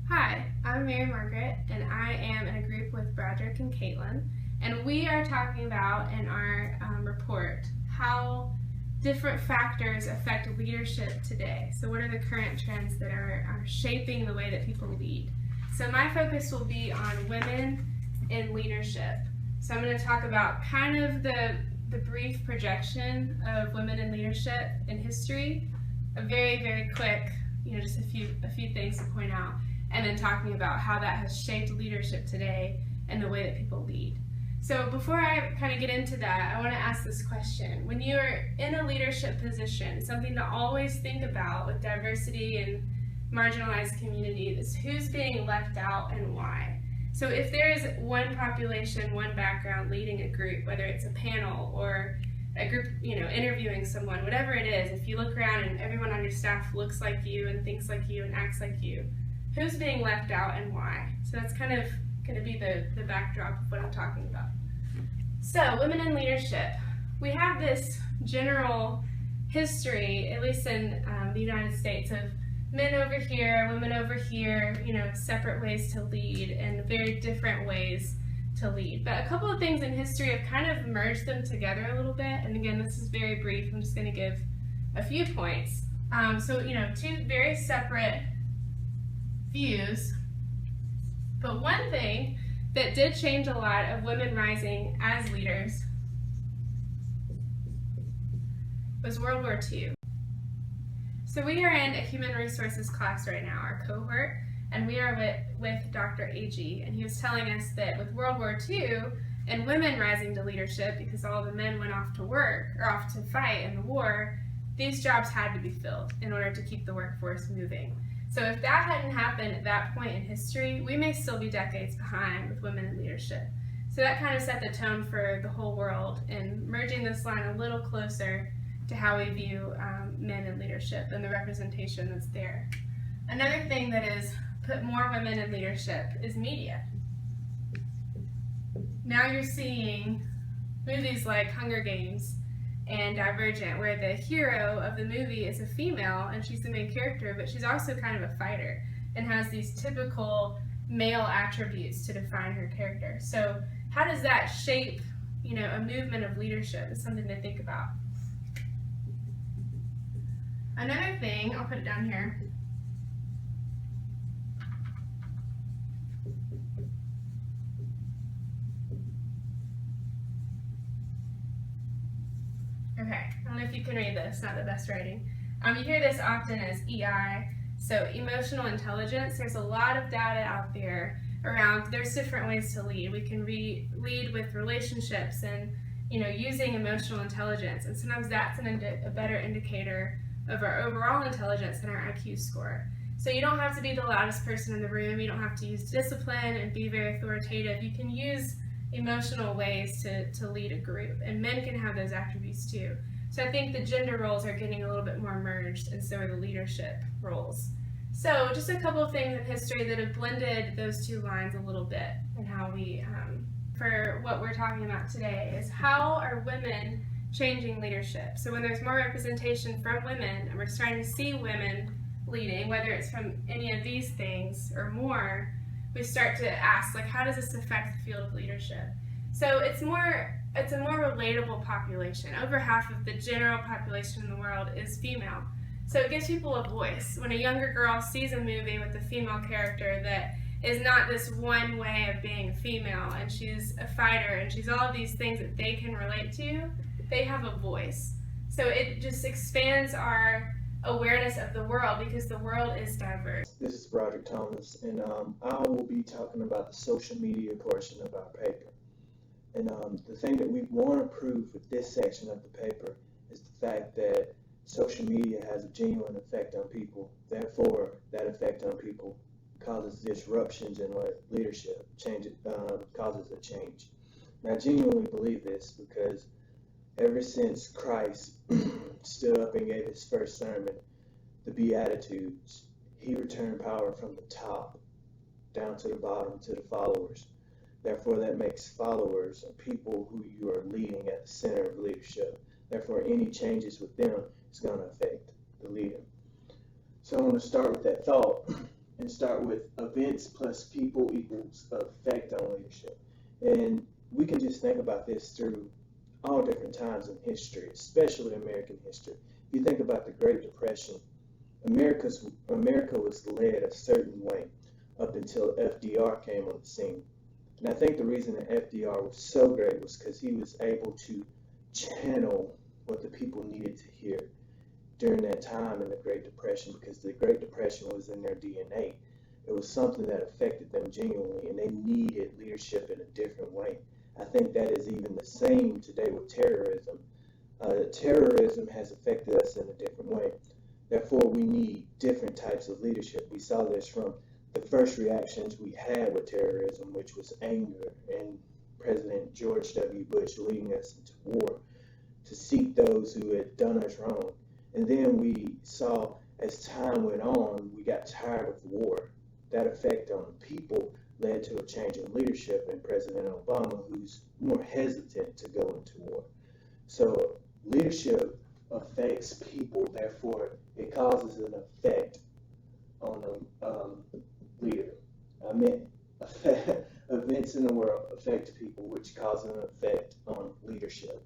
Hi, I'm Mary Margaret, and I am in a group with Broderick and Caitlin, and we are talking about in our report how different factors affect leadership today. So, what are the current trends that are shaping the way that people lead? So, my focus will be on women in leadership. So, I'm going to talk about kind of the brief projection of women in leadership in history, a very quick, just a few things to point out, and then talking about how that has shaped leadership today and the way that people lead. So before I kind of get into that, I want to ask this question. When you're in a leadership position, something to always think about with diversity and marginalized communities is who's being left out and why. So if there is one population, one background leading a group, whether it's a panel or a group, interviewing someone, whatever it is, if you look around and everyone on your staff looks like you and thinks like you and acts like you, who's being left out and why? So that's kind of going to be the backdrop of what I'm talking about. So, women in leadership. We have this general history, at least in the United States, of men over here, women over here, separate ways to lead and very different ways to lead. But a couple of things in history have kind of merged them together a little bit. And again, this is very brief. I'm just going to give a few points. Two very separate views, but one thing that did change a lot of women rising as leaders was World War II. So we are in a human resources class right now, our cohort, and we are with Dr. Agee, and he was telling us that with World War II and women rising to leadership because all the men went off to work or off to fight in the war, these jobs had to be filled in order to keep the workforce moving. So if that hadn't happened at that point in history, we may still be decades behind with women in leadership. So that kind of set the tone for the whole world and merging this line a little closer to how we view men in leadership and the representation that's there. Another thing that has put more women in leadership is media. Now you're seeing movies like Hunger Games and Divergent, where the hero of the movie is a female and she's the main character, but she's also kind of a fighter and has these typical male attributes to define her character. So how does that shape, a movement of leadership? Is something to think about. Another thing, I'll put it down here. Okay, I don't know if you can read this, not the best writing. You hear this often as EI, so emotional intelligence. There's a lot of data out there around, there's different ways to lead. We can lead with relationships and, using emotional intelligence, and sometimes that's a better indicator of our overall intelligence than our IQ score. So you don't have to be the loudest person in the room, you don't have to use discipline and be very authoritative. You can use emotional ways to lead a group, and men can have those attributes too. So I think the gender roles are getting a little bit more merged, and so are the leadership roles. So just a couple of things in history that have blended those two lines a little bit, and how we, for what we're talking about today, is how are women changing leadership? So when there's more representation from women, and we're starting to see women leading, whether it's from any of these things or more, we start to ask, how does this affect the field of leadership? So it's a more relatable population. Over half of the general population in the world is female. So it gives people a voice. When a younger girl sees a movie with a female character that is not this one way of being a female, and she's a fighter, and she's all of these things that they can relate to, they have a voice. So it just expands our awareness of the world because the world is diverse. This is Broderick Thomas, and I will be talking about the social media portion of our paper. And the thing that we want to prove with this section of the paper is the fact that social media has a genuine effect on people. Therefore, that effect on people causes disruptions in what leadership causes a change. And I genuinely believe this because ever since Christ stood up and gave his first sermon, the Beatitudes, he returned power from the top down to the bottom to the followers. Therefore, that makes followers people who you are leading at the center of leadership. Therefore, any changes with them is going to affect the leader. So I want to start with that thought and start with events plus people equals effect on leadership. And we can just think about this through all different times in history, especially American history. If you think about the Great Depression, America was led a certain way up until FDR came on the scene. And I think the reason that FDR was so great was because he was able to channel what the people needed to hear during that time in the Great Depression, because the Great Depression was in their DNA. It was something that affected them genuinely, and they needed leadership in a different way. I think that is even the same today with terrorism. Terrorism has affected us in a different way. Therefore, we need different types of leadership. We saw this from the first reactions we had with terrorism, which was anger, and President George W. Bush leading us into war to seek those who had done us wrong. And then we saw, as time went on, we got tired of war. That effect on people led to a change in leadership in President Obama, who's more hesitant to go into war. So leadership affects people, therefore it causes an effect on a leader. I meant events in the world affect people, which causes an effect on leadership.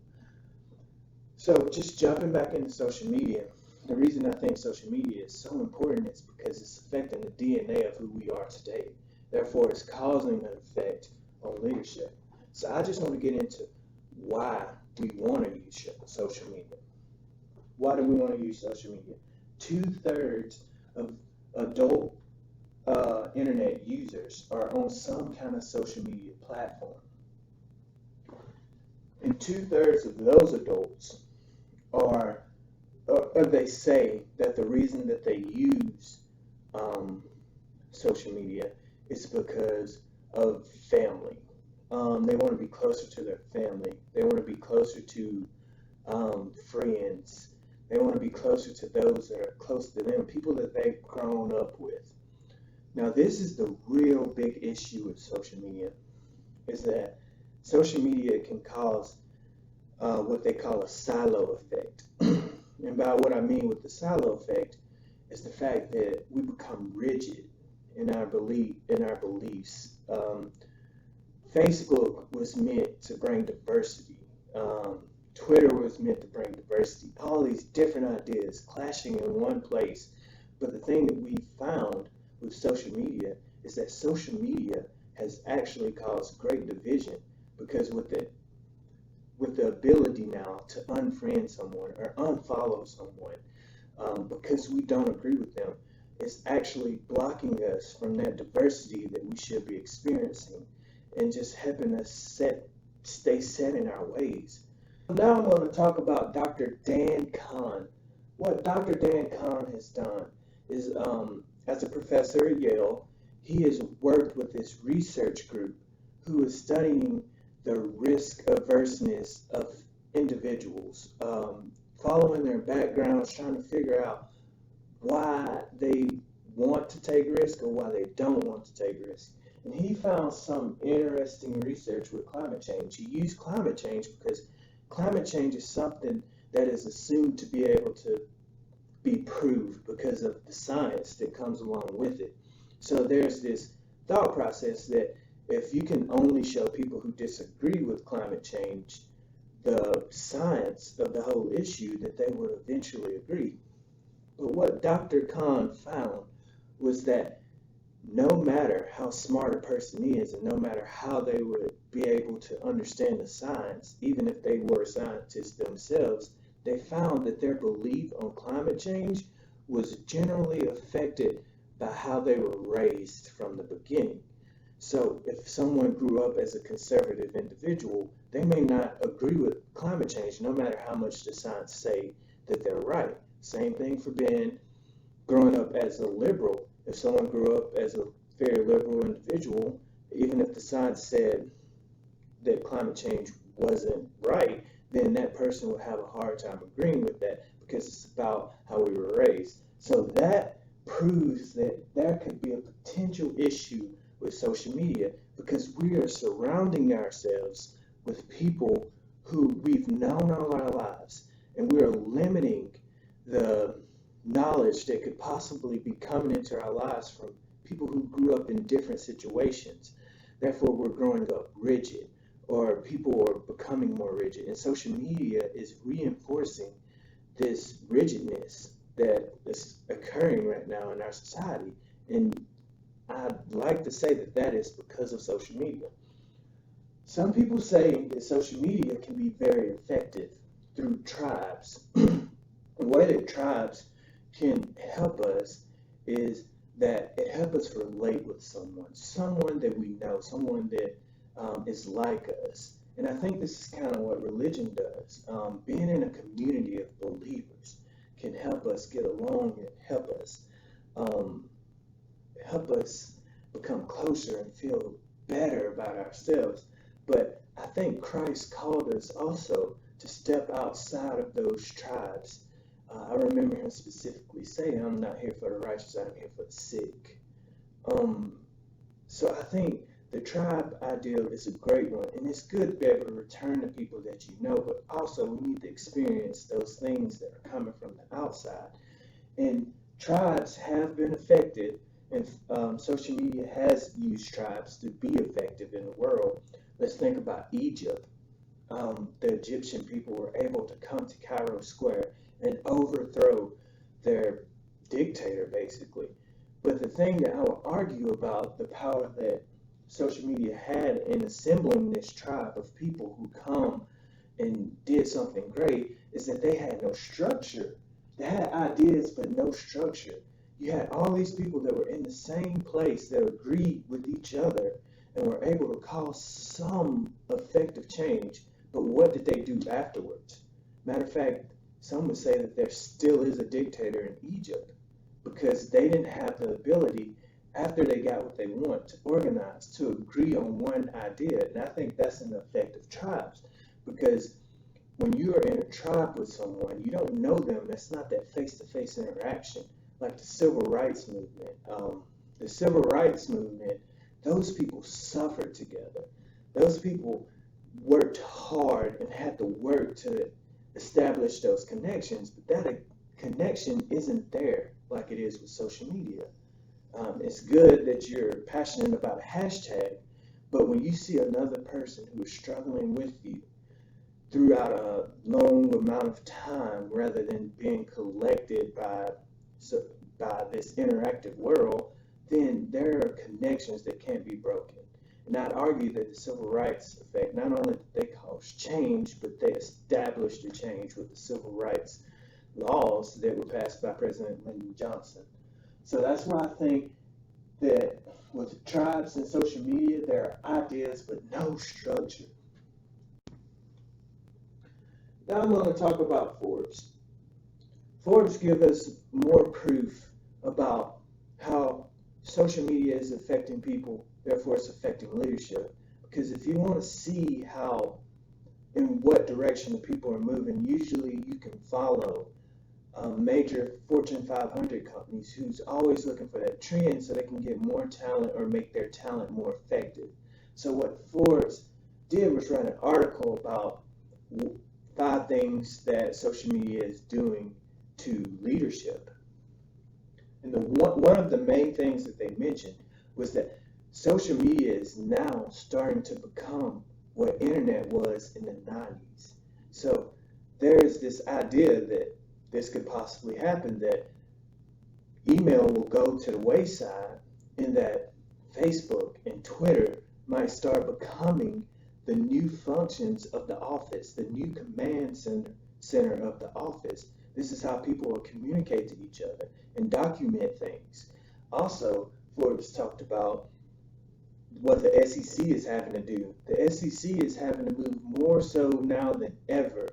So just jumping back into social media, the reason I think social media is so important is because it's affecting the DNA of who we are today. Therefore, it's causing an effect on leadership. So I just want to get into why we want to use social media. Why do we want to use social media? 2/3 of adult internet users are on some kind of social media platform. And 2/3 of those adults or they say that the reason that they use social media is because of family. They want to be closer to their family. They want to be closer to friends. They want to be closer to those that are close to them, people that they've grown up with. Now, this is the real big issue with social media, is that social media can cause what they call a silo effect. And by what I mean with the silo effect is the fact that we become rigid in our beliefs. Facebook was meant to bring diversity. Twitter was meant to bring diversity. All these different ideas clashing in one place. But the thing that we found with social media is that social media has actually caused great division, because with the ability now to unfriend someone or unfollow someone because we don't agree with them, it's actually blocking us from that diversity that we should be experiencing and just helping us stay set in our ways. Now I'm going to talk about Dr. Dan Kahn. What Dr. Dan Kahn has done is, as a professor at Yale, he has worked with this research group who is studying the risk averseness of individuals, following their backgrounds, trying to figure out why they want to take risk or why they don't want to take risk. And he found some interesting research with climate change. He used climate change because climate change is something that is assumed to be able to be proved because of the science that comes along with it. So there's this thought process that if you can only show people who disagree with climate change the science of the whole issue, that they would eventually agree. But what Dr. Kahn found was that no matter how smart a person is, and no matter how they would be able to understand the science, even if they were scientists themselves, they found that their belief on climate change was generally affected by how they were raised from the beginning. So if someone grew up as a conservative individual, they may not agree with climate change, no matter how much the science say that they're right. Same thing for growing up as a liberal. If someone grew up as a very liberal individual, even if the science said that climate change wasn't right, then that person would have a hard time agreeing with that, because it's about how we were raised. So that proves that there could be a potential issue with social media, because we are surrounding ourselves with people who we've known all our lives, and we are limiting the knowledge that could possibly be coming into our lives from people who grew up in different situations. Therefore, we're growing up rigid, or people are becoming more rigid. And social media is reinforcing this rigidness that is occurring right now in our society. And I'd like to say that that is because of social media. Some people say that social media can be very effective through tribes. The way that tribes can help us is that it helps us relate with someone that we know, someone that is like us. And I think this is kind of what religion does. Being in a community of believers can help us get along and um, help us become closer and feel better about ourselves. But I think Christ called us also to step outside of those tribes. I remember him specifically saying, I'm not here for the righteous, I'm here for the sick. Um, so I think the tribe ideal is a great one, and it's good to be able to return to people that you know, but also we need to experience those things that are coming from the outside. And tribes have been affected, and social media has used tribes to be effective in the world. Let's think about Egypt. The Egyptian people were able to come to Cairo Square and overthrow their dictator, basically. But the thing that I would argue about the power that social media had in assembling this tribe of people who come and did something great is that they had no structure. They had ideas, but no structure. You had all these people that were in the same place that agreed with each other and were able to cause some effective change. But what did they do afterwards? Matter of fact, some would say that there still is a dictator in Egypt because they didn't have the ability, after they got what they want, to organize, to agree on one idea. And I think that's an effect of tribes, because when you are in a tribe with someone, you don't know them. That's not that face-to-face interaction like the civil rights movement. The civil rights movement, those people suffered together. Those people worked hard and had to work to establish those connections, but that connection isn't there like it is with social media. It's good that you're passionate about a hashtag, but when you see another person who is struggling with you throughout a long amount of time, rather than being collected by this interactive world, then there are connections that can't be broken. And I'd argue that the civil rights effect, not only did they cause change, but they established the change with the civil rights laws that were passed by President Lyndon Johnson. So that's why I think that with tribes and social media, there are ideas but no structure. Now I'm going to talk about Forbes. Forbes gives us more proof about how social media is affecting people, therefore it's affecting leadership. Because if you want to see how, in what direction the people are moving, usually you can follow major Fortune 500 companies who's always looking for that trend so they can get more talent or make their talent more effective. So what Forbes did was write an article about 5 things that social media is doing to leadership. And one of the main things that they mentioned was that social media is now starting to become what internet was in the 90s. So there's this idea that this could possibly happen, that email will go to the wayside and that Facebook and Twitter might start becoming the new functions of the office, the new command center of the office. This is how people will communicate to each other and document things. Also, Forbes talked about what the SEC is having to do. The SEC is having to move more so now than ever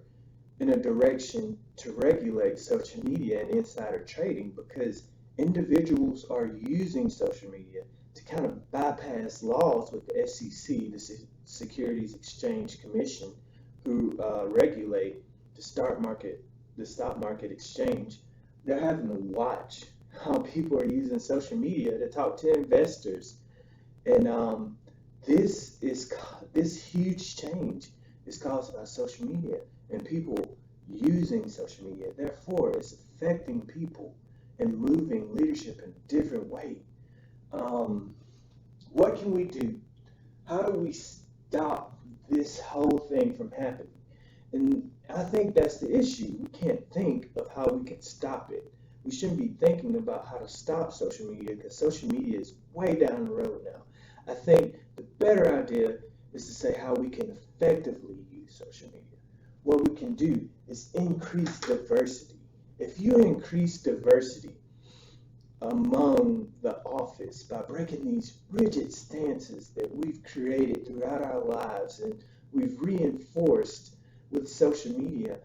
in a direction to regulate social media and insider trading, because individuals are using social media to kind of bypass laws with the SEC, the Securities Exchange Commission, who regulate the stock market exchange. They're having to watch how people are using social media to talk to investors, and this huge change is caused by social media and people using social media. Therefore, it's affecting people and moving leadership in a different way. what can we do? How do we stop this whole thing from happening? And I think that's the issue. We can't think of how we can stop it. We shouldn't be thinking about how to stop social media because social media is way down the road now. I think the better idea is to say how we can effectively use social media. What we can do is increase diversity. If you increase diversity among the office by breaking these rigid stances that we've created throughout our lives and we've reinforced with social media,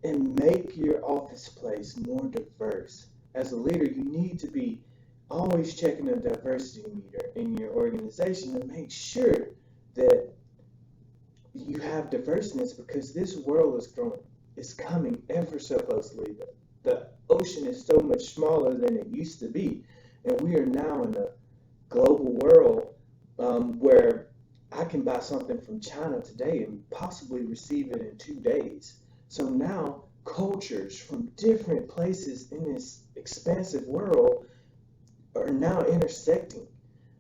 and make your office place more diverse. As a leader, you need to be always checking the diversity meter in your organization and make sure that you have diverseness because this world is growing. It's coming ever so closely. The ocean is so much smaller than it used to be, and we are now in a global world where I can buy something from China today and possibly receive it in 2 days. So now cultures from different places in this expansive world are now intersecting.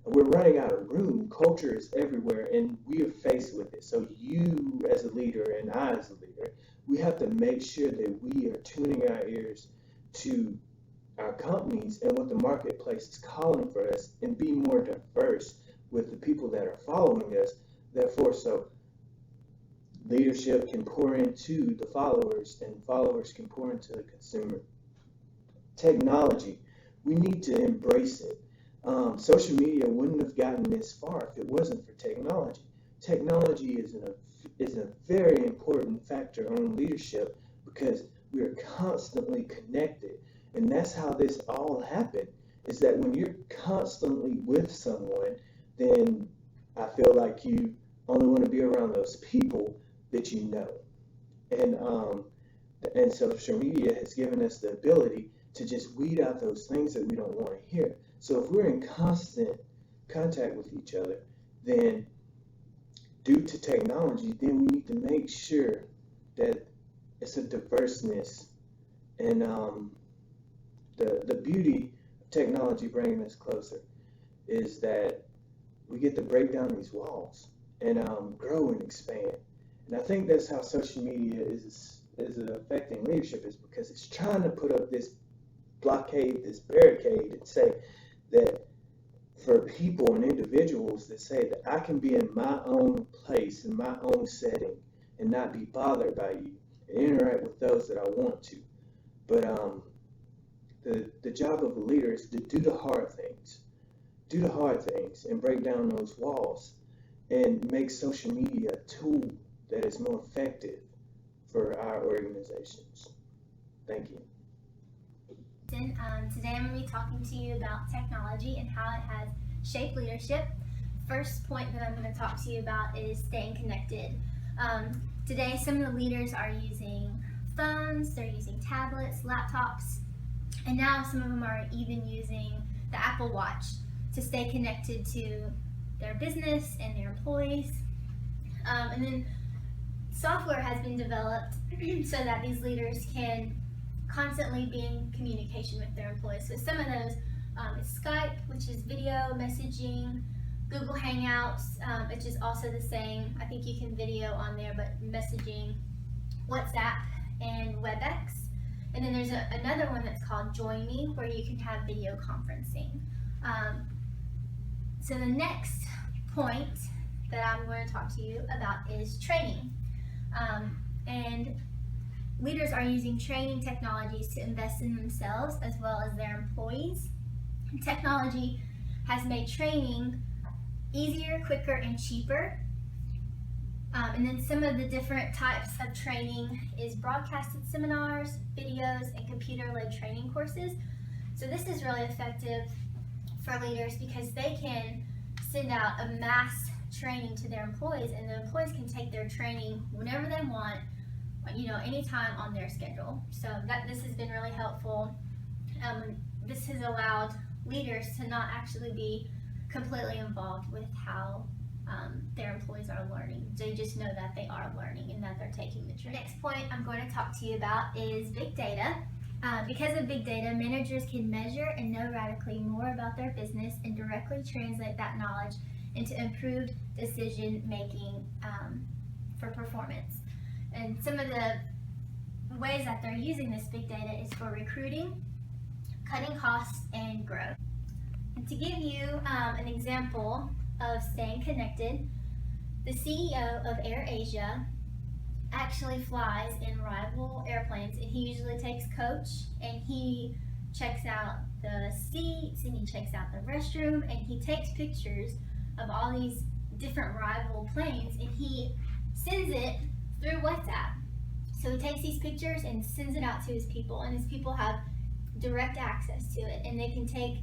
We're running out of room. Culture is everywhere, and we are faced with it. So you as a leader and I as a leader, we have to make sure that we are tuning our ears to our companies and what the marketplace is calling for us and be more diverse with the people that are following us. Therefore, so leadership can pour into the followers and followers can pour into the consumer. Technology, we need to embrace it. Social media wouldn't have gotten this far if it wasn't for technology. Technology is a very important factor on leadership because we are constantly connected. And that's how this all happened, is that when you're constantly with someone, then I feel like you only want to be around those people that you know. And social media has given us the ability to just weed out those things that we don't want to hear. So if we're in constant contact with each other, then due to technology, then we need to make sure that it's a diverseness. And the beauty of technology bringing us closer is that we get to break down these walls and grow and expand. And I think that's how social media is affecting leadership, is because it's trying to put up this blockade, this barricade, and say that for people and individuals that say that I can be in my own place, in my own setting, and not be bothered by you, and interact with those that I want to. But the job of a leader is to do the hard things. Do the hard things and break down those walls and make social media a tool that is more effective for our organizations. Thank you. Today I'm going to be talking to you about technology and how it has shaped leadership. First point that I'm going to talk to you about is staying connected. Today some of the leaders are using phones, they're using tablets, laptops, and now some of them are even using the Apple Watch to stay connected to their business and their employees. And then software has been developed so that these leaders can constantly be in communication with their employees. So some of those is Skype, which is video messaging, Google Hangouts, which is also the same. I think you can video on there, but messaging, WhatsApp, and WebEx. And then there's another one that's called Join Me, where you can have video conferencing. So the next point that I'm going to talk to you about is training. And leaders are using training technologies to invest in themselves as well as their employees. Technology has made training easier, quicker, and cheaper. And then some of the different types of training is broadcasted seminars, videos, and computer-led training courses. So this is really effective for leaders because they can send out a mass training to their employees, and the employees can take their training whenever they want, anytime on their schedule. So this has been really helpful. This has allowed leaders to not actually be completely involved with how their employees are learning. They just know that they are learning and that they're taking the training. Next point I'm going to talk to you about is big data. Because of big data, managers can measure and know radically more about their business and directly translate that knowledge into improved decision making for performance. And some of the ways that they're using this big data is for recruiting, cutting costs, and growth. And to give you an example of staying connected, the CEO of AirAsia actually flies in rival airplanes, and he usually takes coach, and he checks out the seats, and he checks out the restroom, and he takes pictures of all these different rival planes, and he sends it through WhatsApp. So he takes these pictures and sends it out to his people, and his people have direct access to it, and they can take,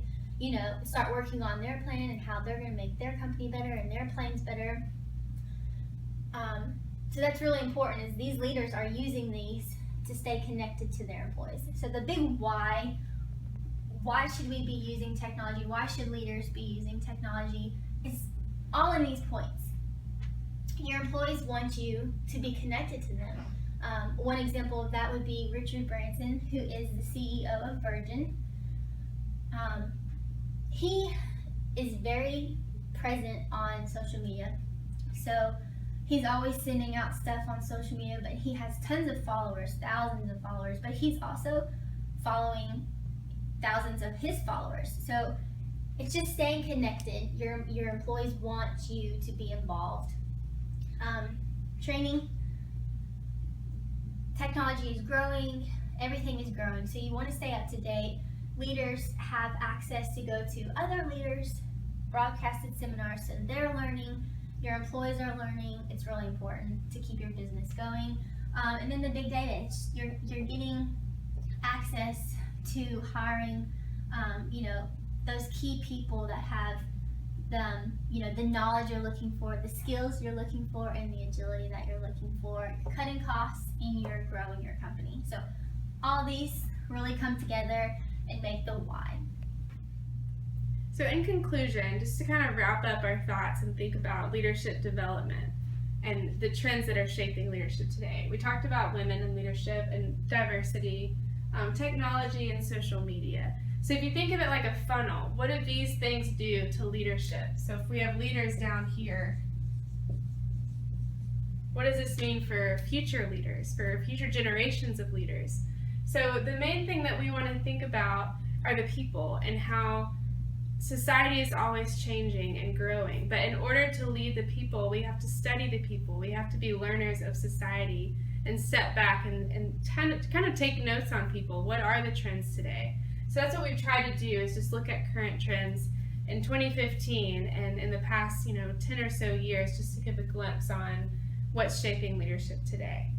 start working on their plan and how they're going to make their company better and their planes better. So that's really important, is these leaders are using these to stay connected to their employees. So the big why should we be using technology? Why should leaders be using technology? Is all in these points. Your employees want you to be connected to them. One example of that would be Richard Branson, who is the CEO of Virgin. He is very present on social media. So he's always sending out stuff on social media, but he has tons of followers, thousands of followers, but he's also following thousands of his followers. So it's just staying connected. Your employees want you to be involved. Training. Technology is growing, everything is growing, so you want to stay up to date. Leaders have access to go to other leaders' broadcasted seminars, so they're learning, your employees are learning. It's really important to keep your business going. And then the big data, you're getting access to hiring, those key people that have the knowledge you're looking for, the skills you're looking for, and the agility that you're looking for. You're cutting costs and you're growing your company. So all these really come together and make the why. So in conclusion, just to kind of wrap up our thoughts and think about leadership development and the trends that are shaping leadership today. We talked about women in leadership and diversity, technology, and social media. So if you think of it like a funnel, what do these things do to leadership? So if we have leaders down here, what does this mean for future leaders, for future generations of leaders? So the main thing that we want to think about are the people and how society is always changing and growing. But in order to lead the people, we have to study the people. We have to be learners of society and step back and kind of take notes on people. What are the trends today? So that's what we've tried to do, is just look at current trends in 2015 and in the past 10 or so years, just to give a glimpse on what's shaping leadership today.